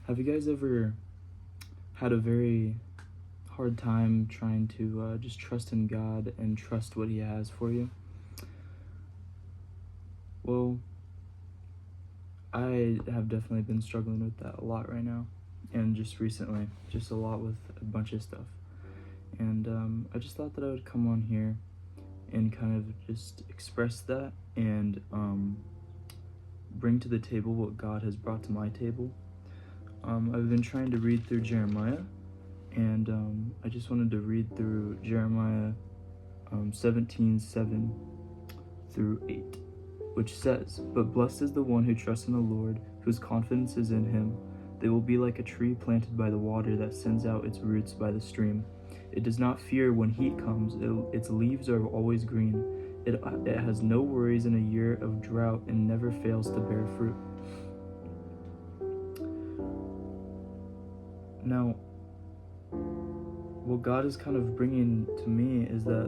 Have you guys ever had a very hard time trying to just trust in God and trust what He has for you? Well, I have definitely been struggling with that a lot right now, and just recently, just a lot with a bunch of stuff. And I just thought that I would come on here and kind of just express that and bring to the table what God has brought to my table. I've been trying to read through Jeremiah, and I just wanted to read through Jeremiah 17:7 through 8, which says, "But blessed is the one who trusts in the Lord, whose confidence is in Him. They will be like a tree planted by the water that sends out its roots by the stream. It does not fear when heat comes, its leaves are always green. It has no worries in a year of drought and never fails to bear fruit." Now, what God is kind of bringing to me is that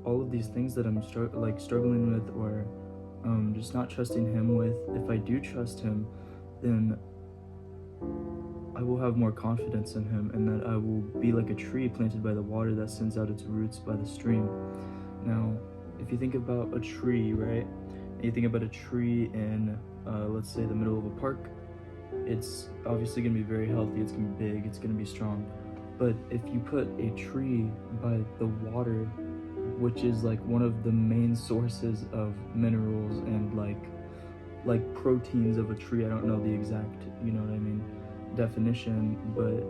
all of these things that I'm struggling with, or just not trusting Him with, if I do trust Him, then I will have more confidence in Him, and that I will be like a tree planted by the water that sends out its roots by the stream. Now, if you think about a tree, right? And you think about a tree in, let's say, the middle of a park, it's obviously going to be very healthy, it's going to be big, it's going to be strong. But if you put a tree by the water, which is like one of the main sources of minerals and like proteins of a tree, I don't know the exact, you know what I mean, definition, but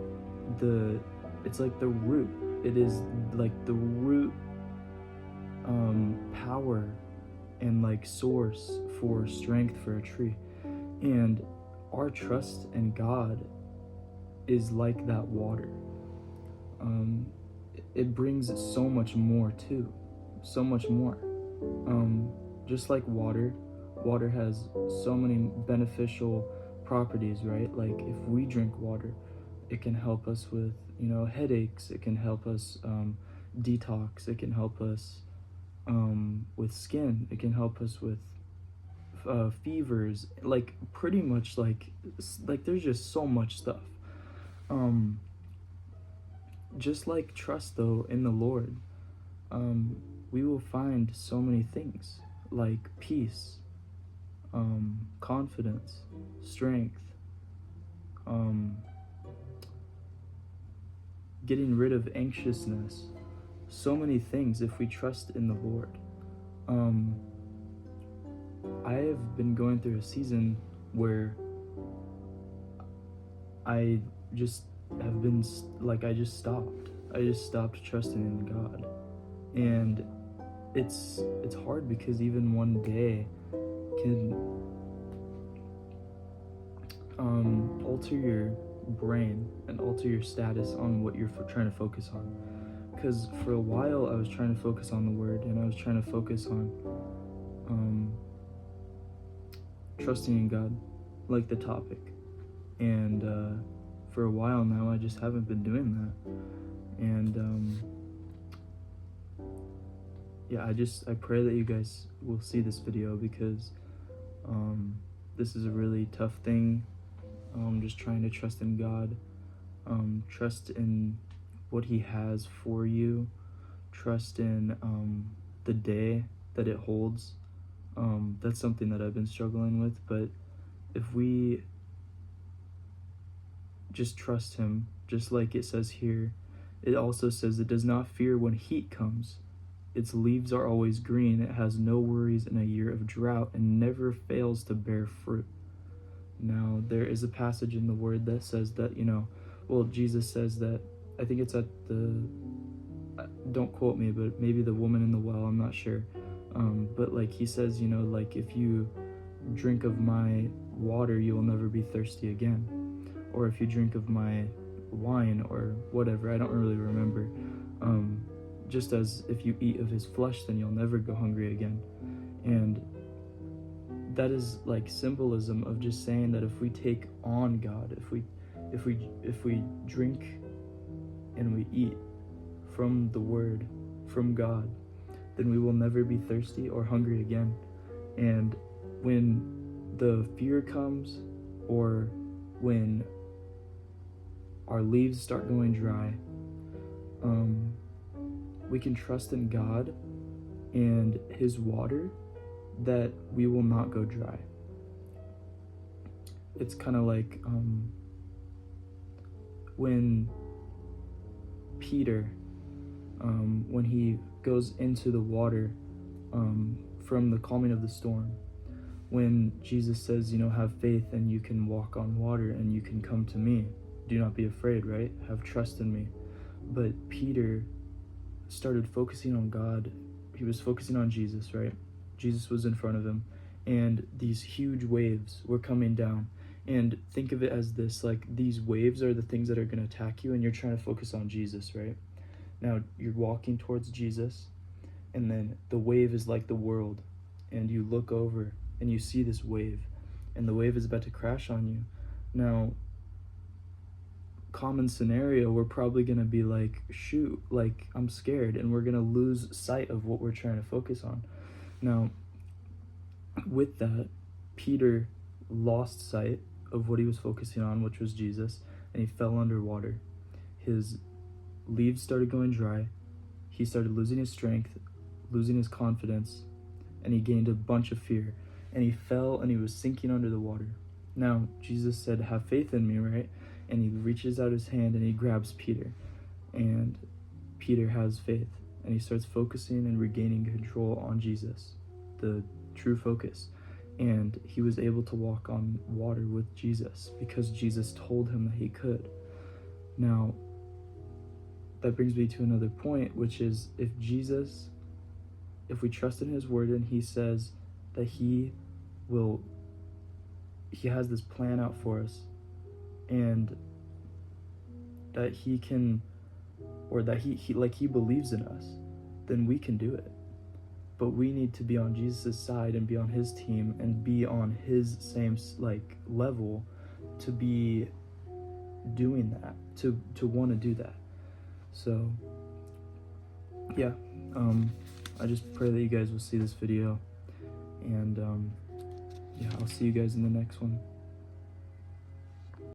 it's like the root. It is like the root power and like source for strength for a tree. And our trust in God is like that water. It brings so much more too, so much more. Just like water has so many beneficial properties, right? Like if we drink water, it can help us with, headaches. It can help us detox. It can help us with skin. It can help us with fevers. Like pretty much like there's just so much stuff. Just like trust though in the Lord, we will find so many things like peace, confidence, strength, getting rid of anxiousness, so many things if we trust in the Lord. I have been going through a season where I just have been I just stopped trusting in God, and it's hard because even one day can alter your brain and alter your status on what you're trying to focus on. Because for a while I was trying to focus on the Word, and I was trying to focus on trusting in God, like the topic, and for a while now I just haven't been doing that. And yeah, I pray that you guys will see this video, because this is a really tough thing. Just trying to trust in God, trust in what He has for you, trust in the day that it holds. That's something that I've been struggling with. But if we just trust Him, just like it says here, it also says it does not fear when heat comes. Its leaves are always green. It has no worries in a year of drought and never fails to bear fruit. Now, there is a passage in the Word that says that, Jesus says that, I think it's at don't quote me, but maybe the woman in the well, I'm not sure. But like he says, like if you drink of my water, you will never be thirsty again. Or if you drink of my wine or whatever, I don't really remember. Just as if you eat of His flesh, then you'll never go hungry again. And that is like symbolism of just saying that if we take on God, if we drink and we eat from the Word, from God, then we will never be thirsty or hungry again. And when the fear comes, or when our leaves start going dry, we can trust in God and His water that we will not go dry. It's kind of like when Peter, when he goes into the water from the calming of the storm, when Jesus says, have faith and you can walk on water and you can come to me. Do not be afraid, right? Have trust in me. But Peter started focusing on God. He was focusing on Jesus, right? Jesus was in front of him, and these huge waves were coming down. And think of it as this, like these waves are the things that are going to attack you, and you're trying to focus on Jesus, right? Now you're walking towards Jesus, and then the wave is like the world, and you look over and you see this wave, and the wave is about to crash on you. Now, common scenario, we're probably going to be like, shoot, like I'm scared, and we're going to lose sight of what we're trying to focus on. Now, with that, Peter lost sight of what he was focusing on, which was Jesus, and he fell underwater. His leaves started going dry. He started losing his strength, losing his confidence, and he gained a bunch of fear, and he fell and he was sinking under the water. Now, Jesus said, have faith in me, right? And he reaches out his hand and he grabs Peter, and Peter has faith, and he starts focusing and regaining control on Jesus, the true focus. And he was able to walk on water with Jesus because Jesus told him that he could. Now, that brings me to another point, which is if we trust in his word and he says that he has this plan out for us, and that he can, or that he believes in us, then we can do it. But we need to be on Jesus' side and be on his team and be on his same level to be doing that, to want to do that. So yeah, I just pray that you guys will see this video, and yeah, I'll see you guys in the next one.